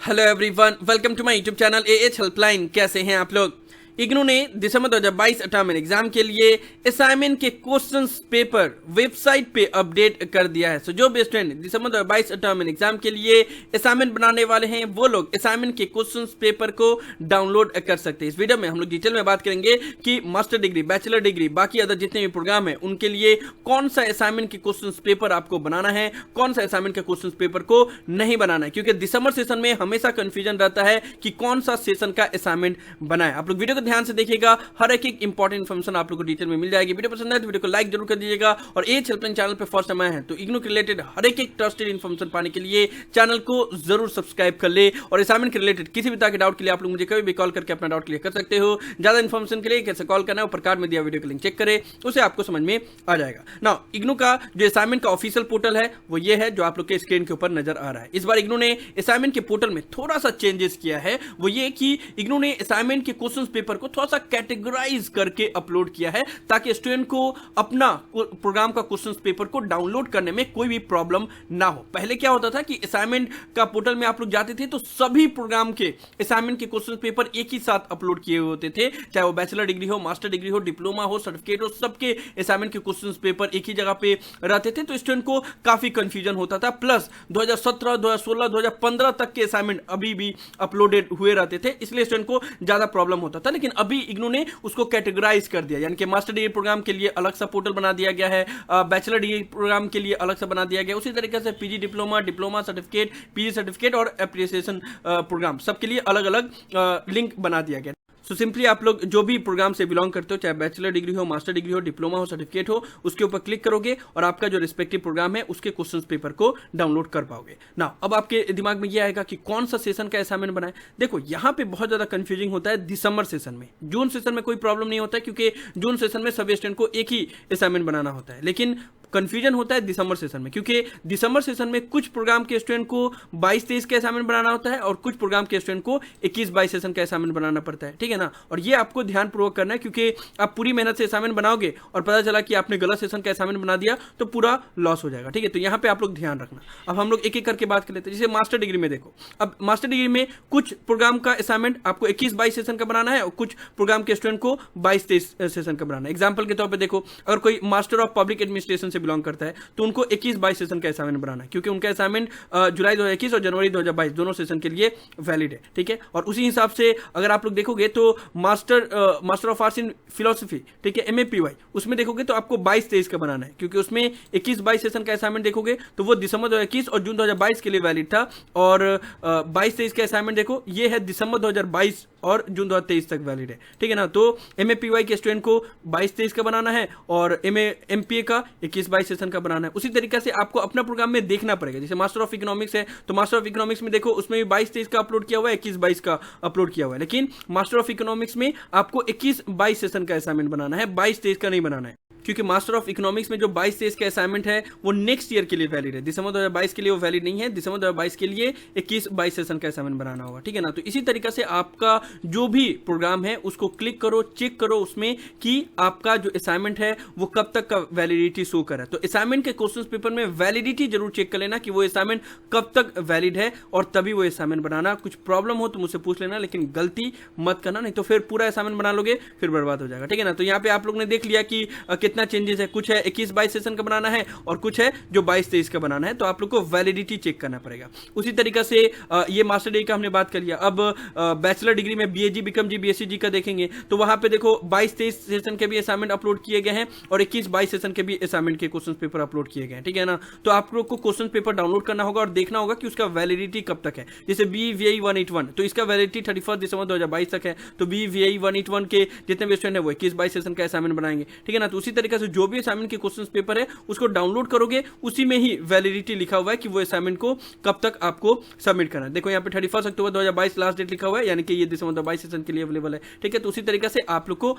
Hello everyone, welcome to my YouTube channel AH helpline. कैसे हैं आप लोग? इग्नू ने दिसंबर 2022 टर्म एग्जाम के लिए असाइनमेंट के क्वेश्चंस पेपर वेबसाइट पे अपडेट कर दिया है। सो जो भी स्टूडेंट दिसंबर 2022 टर्म एग्जाम के लिए असाइनमेंट बनाने वाले हैं वो लोग असाइनमेंट के क्वेश्चंस पेपर को डाउनलोड कर सकते हैं। इस वीडियो में हम लोग डिटेल में बात करेंगे कि मास्टर डिग्री, बैचलर डिग्री, बाकी अदर जितने भी प्रोग्राम है उनके लिए कौन सा असाइनमेंट के क्वेश्चंस पेपर आपको बनाना है, कौन सा असाइनमेंट के क्वेश्चंस पेपर को नहीं बनाना है, क्योंकि दिसंबर सेशन में हमेशा कंफ्यूजन रहता है कि कौन सा सेशन का असाइनमेंट बनाए। आप लोग वीडियो को ध्यान से देखिएगा, हर एक इंपॉर्टेंट इन्फॉर्मेशन आप लोगों को डिटेल में मिल जाएगी। वीडियो पसंद है तो वीडियो को लाइक जरूर कर दीजिएगा और एएच हेल्पलाइन चैनल पे फर्स्ट टाइम आए हैं तो इग्नू के रिलेटेड हर एक ट्रस्टेड इन्फॉर्मेशन पाने के लिए चैनल को जरूर सब्सक्राइब कर ले। और असाइनमेंट के रिलेटेड किसी भी तरह के डाउट के लिए आप लोग मुझे कभी भी कॉल करके अपना डाउट क्लियर कर सकते हो। ज्यादा इन्फॉर्मेशन के लिए कैसे कॉल करना है ऊपर कार्ड में दिया वीडियो का लिंक चेक करें, उसे आपको समझ में आ जाएगा। नाउ इग्नू का जो असाइनमेंट का ऑफिशियल पोर्टल है वो ये है जो आप लोग के स्क्रीन के ऊपर नजर आ रहा है। इस बार इग्नू ने असाइनमेंट के पोर्टल में थोड़ा सा चेंजेस किया है, वो ये कि इग्नू ने असाइनमेंट के क्वेश्चन पेपर को थोड़ा सा कैटेगराइज करके अपलोड किया है ताकि स्टूडेंट को अपना प्रोग्राम का क्वेश्चन पेपर को डाउनलोड करने में कोई भी प्रॉब्लम ना हो। पहले क्या होता था कि असाइनमेंट का पोर्टल में आप लोग जाते थे तो सभी प्रोग्राम के असाइनमेंट के क्वेश्चन पेपर एक ही साथ अपलोड किए होते थे, चाहे वो बैचलर डिग्री हो, मास्टर डिग्री हो, डिप्लोमा हो, सर्टिफिकेट हो, सबके असाइनमेंट के क्वेश्चन पेपर एक ही जगह पे रहते थे। तो स्टूडेंट को काफी कंफ्यूजन होता था। प्लस 2017, 2016, 2015 तक के असाइनमेंट अभी भी अपलोडेड हुए रहते थे, इसलिए स्टूडेंट को ज्यादा प्रॉब्लम होता था। लेकिन अभी इग्नू ने उसको कैटेगराइज कर दिया, यानी कि मास्टर डिग्री प्रोग्राम के लिए अलग सा पोर्टल बना दिया गया है, बैचलर डिग्री प्रोग्राम के लिए अलग सा बना दिया गया। उसी तरीके से PG diploma, diploma certificate, PG certificate और एप्रिसिएशन प्रोग्राम सबके लिए अलग अलग लिंक बना दिया गया। सो सिंपली आप लोग जो भी प्रोग्राम से बिलोंग करते हो, चाहे बैचलर डिग्री हो, मास्टर डिग्री हो, डिप्लोमा हो, सर्टिफिकेट हो, उसके ऊपर क्लिक करोगे और आपका जो रिस्पेक्टिव प्रोग्राम है उसके क्वेश्चंस पेपर को डाउनलोड कर पाओगे। ना अब आपके दिमाग में ये आएगा कि कौन सा सेशन का असाइनमेंट बनाए। देखो यहाँ पे बहुत ज्यादा कंफ्यूजिंग होता है दिसंबर सेशन में। जून सेशन में कोई प्रॉब्लम नहीं होता है क्योंकि जून सेशन में सभी स्टूडेंट को एक ही असाइनमेंट बनाना होता है, लेकिन कंफ्यूजन होता है दिसंबर सेशन में, क्योंकि दिसंबर सेशन में कुछ प्रोग्राम के स्टूडेंट को 22-23 का असाइनमेंट बनाना होता है और कुछ प्रोग्राम के स्टूडेंट को 21-22 सेशन का असाइनमेंट बनाना पड़ता है। ठीक है ना? और ये आपको ध्यानपूर्वक करना है, क्योंकि आप पूरी मेहनत से असाइनमेंट बनाओगे और पता चला कि आपने गलत सेशन का असाइनमेंट बना दिया तो पूरा लॉस हो जाएगा। ठीक है, तो यहाँ पे आप लोग ध्यान रखना। अब हम लोग एक एक करके बात कर लेते हैं। जैसे मास्टर डिग्री में देखो, अब मास्टर डिग्री में कुछ प्रोग्राम का असाइनमेंट आपको 21-22 सेशन का बनाना है और कुछ प्रोग्राम के स्टूडेंट को 22-23 सेशन का बनाना है। एग्जाम्पल के तौर पर देखो, अगर कोई मास्टर ऑफ पब्लिक एडमिनिस्ट्रेशन से बिलोंग करता है तो उनको 21-22 सेशन का असाइनमेंट बनाना है, क्योंकि उनका असाइनमेंट जुलाई 2021 और जनवरी 2022 दोनों सेशन के लिए वैलिड है। ठीक है, और उसी हिसाब से अगर आप लोग देखोगे तो master of arts in philosophy, ठीक है, MAPY, उसमें देखोगे तो आपको 22-23 का बनाना है, क्योंकि उसमें 21-22 सेशन का असाइनमेंट देखोगे तो वो दिसंबर 2021 और जून 2022 के लिए वैलिड था। और 22-23 का असाइनमेंट देखो, ये है दिसंबर 2022 और जून 2023 तक वैलिड है। ठीक है ना? तो MAPY के स्टूडेंट को 22-23 का बनाना है और MPA का 21-22 सेशन का बनाना है। उसी तरीके से आपको अपना प्रोग्राम में देखना पड़ेगा। जैसे मास्टर ऑफ इकोनॉमिक्स है तो मास्टर ऑफ इकोनॉमिक्स में देखो, उसमें भी 22-23 का अपलोड किया हुआ है, 21-22 का अपलोड किया हुआ है, लेकिन मास्टर ऑफ इकोनॉमिक्स में आपको 21-22 सेशन का असाइनमेंट बनाना है, 22-23 का नहीं बनाना है, क्योंकि मास्टर ऑफ इकोनॉमिक्स में जो 22-23 का असाइनमेंट है वो नेक्स्ट ईयर के लिए वैलिड है। दिसंबर 2022 के लिए वो वैलिड नहीं है, दिसंबर 2022 के लिए 21-22 सेशन का असाइनमेंट बनाना होगा। ठीक है ना? तो इसी तरीके से आपका जो भी प्रोग्राम है उसको क्लिक करो, चेक करो उसमें कि आपका जो असाइनमेंट है वो कब तक का वैलिडिटी शो कर रहा है। तो असाइनमेंट के क्वेश्चन पेपर में वैलिडिटी जरूर चेक कर लेना कि वो असाइनमेंट कब तक वैलिड है और तभी वो असाइनमेंट बनाना। कुछ प्रॉब्लम हो तो मुझसे पूछ लेना, लेकिन गलती मत करना, नहीं तो फिर पूरा असाइनमेंट बना लोगे फिर बर्बाद हो जाएगा। ठीक है ना? तो यहाँ पे आप लोग ने देख लिया कि कितना चेंजेस है, कुछ है 21-22 सेशन का बनाना है और कुछ है जो 22-23 का बनाना है, तो आप लोग को वैलिडिटी चेक करना पड़ेगा। उसी तरीके से ये मास्टर डिग्री का हमने बात कर लिया। अब बैचलर डिग्री में BAG, BCom, BSc का देखेंगे तो वहां पे देखो 22-23 सेशन के भी असाइनमेंट अपलोड किए गए हैं और 21-22 सेशन के भी असाइनमेंट के क्वेश्चन पेपर अपलोड किए गए हैं। ठीक है ना? तो आप लोग को क्वेश्चन पेपर डाउनलोड करना होगा और देखना होगा कि उसका वैलिडिटी कब तक है। जैसे BVAE 181 तो इसका वैलिडिटी 31 दिसंबर 2022 तक है, तो BVAE 181 के जितने भी स्टूडेंट है वो 21-22 सेशन का असाइनमेंट बनाएंगे। ठीक है ना? तो उसी तरीके से जो भी असाइनमेंट के क्वेश्चन पेपर है उसको डाउनलोड करोगे, उसी में ही वैलिडिटी लिखा हुआ है कि वो असाइनमेंट को कब तक आपको सबमिट करना है। देखो यहाँ पे 31 अक्टूबर 2022 लास्ट डेट लिखा हुआ है, यानी कि ये दिसंबर 2022 सेशन के लिए अवेलेबल है। ठीक है, तो उसी तरीके से आप लोग को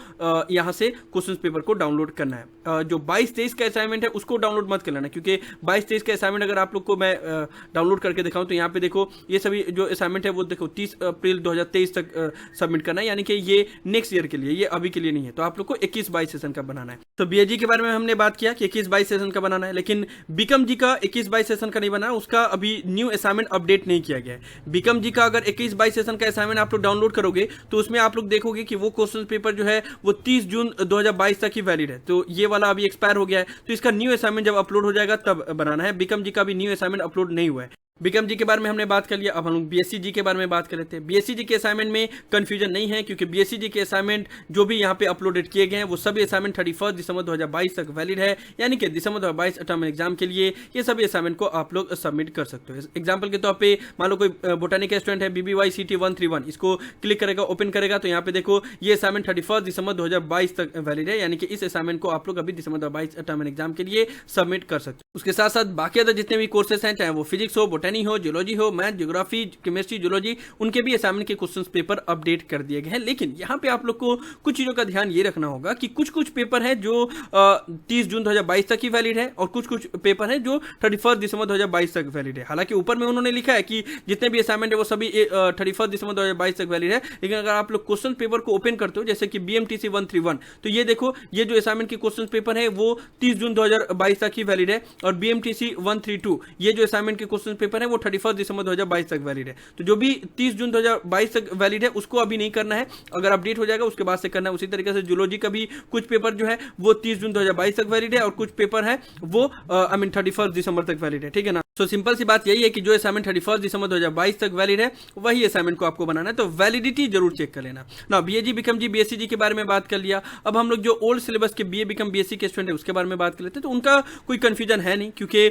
यहाँ से क्वेश्चन पेपर को डाउनलोड करना है। जो 22-23 का असाइनमेंट है उसको डाउनलोड मत कर लेना, क्योंकि 22-23 का असाइनमेंट अगर आप लोग को मैं डाउनलोड करके दिखाऊं तो यहाँ पे देखो ये सभी जो असाइनमेंट है वो देखो 30 अप्रैल 2023 तक सबमिट करना है, यानी कि ये नेक्स्ट ईयर के लिए, ये अभी के लिए नहीं है। तो आप लोग को 21-22 सेशन का बनाना है। तो बीएसजी के बारे में हमने बात किया कि 21-22 सेशन का बनाना है, लेकिन बीकॉम जी का 21-22 सेशन का नहीं बना, उसका अभी न्यू असाइनमेंट अपडेट नहीं किया गया है। बीकॉम जी का अगर 21-22 सेशन का असाइनमेंट आप लोग डाउनलोड करोगे तो उसमें आप लोग देखोगे कि वो क्वेश्चन पेपर जो है वो 30 जून 2022 तक ही वैलिड है। तो ये वाला अभी एक्सपायर हो गया है, तो इसका न्यू असाइनमेंट जब अपलोड हो जाएगा तब बनाना है। बीकॉम जी का भी न्यू असाइनमेंट अपलोड नहीं हुआ है। बीकॉम जी के बारे में हमने बात कर लिया, अब हम लोग बीएससी जी के बारे में बात कर लेते हैं। बीएससी जी के असाइनमेंट में कंफ्यूजन नहीं है, क्योंकि बीएससी जी के असाइनमेंट जो भी यहाँ पे अपलोडेड किए गए हैं वो सभी असाइनमेंट 31 दिसंबर 2022 तक वैलिड है, यानी कि दिसंबर 2022 अटॉमिक एग्जाम के लिए ये सभी असाइनमेंट को आप लोग सबमिट कर सकते हो। एग्जाम्पल के तौर पर मान लो कोई बोटानी का स्टूडेंट है, BBYCT 131, इसको क्लिक करेगा, ओपन करेगा, तो यहाँ पे देखो ये असाइनमेंट 31 दिसंबर 2022 तक वैलिड है, यानी कि इस असाइनमेंट को आप लोग अभी दिसंबर 2022 अटॉमिक एग्जाम के लिए सबमिट कर सकते हो। उसके साथ साथ बाकी अदर जितने भी कोर्सेस हैं, चाहे वो फिजिक्स हो, बोटानी हो, जियोलॉजी हो, मैथ, ज्योग्राफी, केमिस्ट्री, जूलॉजी, उनके भी असाइनमेंट के क्वेश्चन पेपर अपडेट कर दिए गए हैं। लेकिन यहाँ पे आप लोग को कुछ चीजों का ध्यान ये रखना होगा कि कुछ पेपर है जो 30 जून 2022 तक ही वैलिड है, और कुछ पेपर है जो 31 दिसंबर 2022 तक वैलिड है। हालांकि ऊपर में उन्होंने लिखा है कि जितने भी असाइनमेंट है वो सभी 31 दिसंबर 2022 तक वैलिड है, लेकिन अगर आप लोग क्वेश्चन पेपर को ओपन करते हो, जैसे कि BMTC 131, तो ये देखो ये जो असाइनमेंट के क्वेश्चन पेपर है वो 30 जून 2022 तक ही वैलिड है, और BMTC 132 ये जो असाइनमेंट के क्वेश्चन पेपर है वो 31 दिसंबर 2022 तक वैलिड है। तो जो भी 30 जून 2022 तक वैलिड है उसको अभी नहीं करना है, अगर अपडेट हो जाएगा उसके बाद से करना है। उसी तरीके से जूलॉजी का भी कुछ पेपर जो है वो 30 जून 2022 तक वैलिड है, और कुछ पेपर है वो 31 दिसंबर तक वैलिड है, ठीक है ना। तो सिंपल सी बात यही है कि जो असाइनमेंट 31 दिसंबर 2022 तक वैलिड है वही असाइनमेंट को आपको बनाना है, तो वैलिडिटी जरूर चेक कर लेना ना। बीएजी बीकॉम जी बीएससी जी के बारे में बात कर लिया, अब हम लोग जो ओल्ड सिलेबस के बीए बीकॉम बीएससी के स्टूडेंट है उसके बारे में बात कर लेते हैं। तो उनका कोई कंफ्यूजन है नहीं, क्योंकि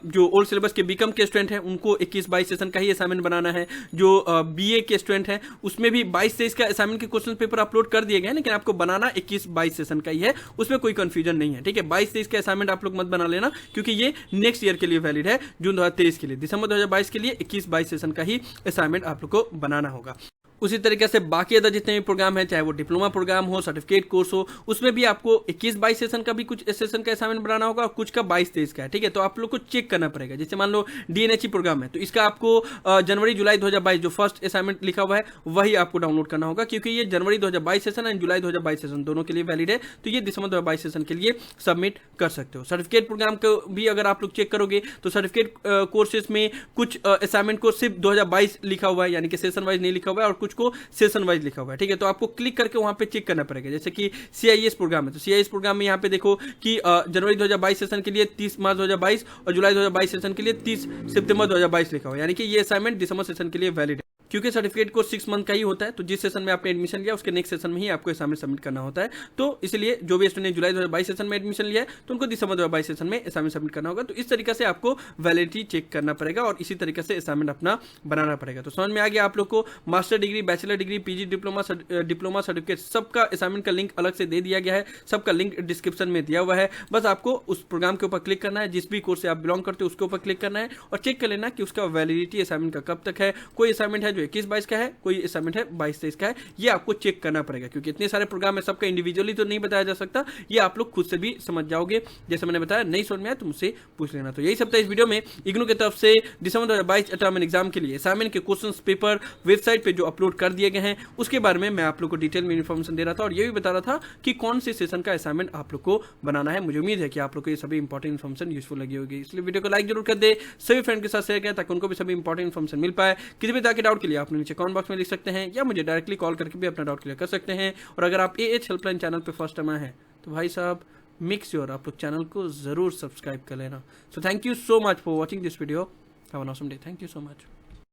जो ओल्ड सिलेबस के बीकॉम के स्टूडेंट है उनको 21-22 सेशन का ही असाइनमेंट बनाना है। जो बीए के स्टूडेंट हैं उसमें भी 22-23 का असाइनमेंट के क्वेश्चन पेपर अपलोड कर दिए गए हैं, लेकिन आपको बनाना 21-22 सेशन का ही है, उसमें कोई कंफ्यूजन नहीं है, ठीक है। 22-23 के असाइनमेंट आप लोग मत बना लेना, क्योंकि ये नेक्स्ट ईयर के लिए वैलिड है, जून 2023 के लिए। दिसंबर 2022 के लिए 21-22 सेशन का ही असाइनमेंट आप लोग को बनाना होगा। उसी तरीके से बाकी अदर जितने भी प्रोग्राम है, चाहे वो डिप्लोमा प्रोग्राम हो, सर्टिफिकेट कोर्स हो, उसमें भी आपको 21-22 सेशन का भी कुछ सेशन का असाइनमेंट बनाना होगा, और कुछ का 22-23 का है, ठीक है। तो आप लोग को चेक करना पड़ेगा। जैसे मान लो DNHE प्रोग्राम है, तो इसका आपको जनवरी जुलाई 2022 जो फर्स्ट असाइनमेंट लिखा हुआ है वही आपको डाउनलोड करना होगा, क्योंकि ये जनवरी 2022 सेशन एंड जुलाई 2022 सेशन दोनों के लिए वैलिड है, तो ये दिसंबर 2022 सेशन के लिए सबमिट कर सकते हो। सर्टिफिकेट प्रोग्राम को भी अगर आप लोग चेक करोगे तो सर्टिफिकेट कोर्सेज में कुछ असाइनमेंट को सिर्फ 2022 लिखा हुआ है, यानी कि सेशन वाइज नहीं लिखा हुआ है, और कुछ को सेशन वाइज लिखा हुआ है, ठीक है। तो आपको क्लिक करके वहां पे चेक करना पड़ेगा। जैसे कि CIS प्रोग्राम है, तो CIS प्रोग्राम में यहाँ पे देखो कि जनवरी 2022 सेशन के लिए 30 मार्च 2022 और जुलाई 2022 सेशन के लिए 30 सितंबर 2022 लिखा हुआ है, यानी कि ये असाइनमेंट दिसंबर सेशन के लिए वैलिड है। क्योंकि सर्टिफिकेट कोर्स 6 मंथ का ही होता है, तो जिस सेशन में आपने एडमिशन लिया उसके नेक्स्ट सेशन में ही आपको असाइनमेंट सबमिट करना होता है। तो इसलिए जो भी स्टूडेंट जुलाई 2022 सेशन में एडमिशन लिया है तो उनको दिसंबर 2022 सेशन में असाइनमेंट सबमिट करना होगा। तो इस तरीके से आपको वैलिडिटी चेक करना पड़ेगा, और इसी तरीके से असाइनमेंट अपना बनाना पड़ेगा। तो समझ में आ गया आप लोग को। Master degree, bachelor degree, PG diploma certificate सबका असाइनमेंट का लिंक अलग से दे दिया गया है, सबका लिंक डिस्क्रिप्शन में दिया हुआ है। बस आपको उस प्रोग्राम के ऊपर क्लिक करना है, जिस भी कोर्स से आप बिलोंग करते हो उसके ऊपर क्लिक करना है, और चेक कर लेना कि उसका वैलिडिटी असाइनमेंट का कब तक है। कोई असाइनमेंट है जो 21-22 का है, कोई असाइनमेंट है 22-23 का है, ये आपको चेक करना पड़ेगा, क्योंकि इतने सारे प्रोग्राम है, सबका इंडिविजुअली तो नहीं बताया जा सकता, ये आप लोग खुद से भी समझ जाओगे। जैसे मैंने बताया, नहीं समझ में आया तो मुझसे पूछ लेना। तो यही सब था इस वीडियो में। इग्नू की तरफ से दिसंबर 2022 अटॉमिक एग्जाम के लिए असाइनमेंट के क्वेश्चन पेपर वेबसाइट पे जो अपलोड कर दिए गए हैं उसके बारे में मैं आप लोग को डिटेल में इन्फॉर्मेशन दे रहा था, और ये भी बता रहा था कि कौन से सेशन का असाइनमेंट आप लोग को बनाना है। मुझे उम्मीद है कि आप लोग को ये सभी इंपॉर्टेंट इन्फॉर्मेशन यूजफुल लगी होगी, इसलिए वीडियो को लाइक जरूर कर दे, सभी फ्रेंड के साथ शेयर करें ताकि उनको भी सभी इंपॉर्टेंट इन्फॉर्मेशन मिल पाए। किसी भी तरह के डाउट के लिए आप नीचे कमेंट बॉक्स में लिख सकते हैं, या मुझे डायरेक्टली कॉल करके भी अपना डाउट क्लियर कर सकते हैं। और अगर आप AH हेल्पलाइन चैनल पे फर्स्ट टाइम आए हैं तो भाई साहब मेक श्योर आप लोग चैनल को जरूर सब्सक्राइब कर लेना। So thank you so much for watching this video. Have an awesome day. Thank you so much.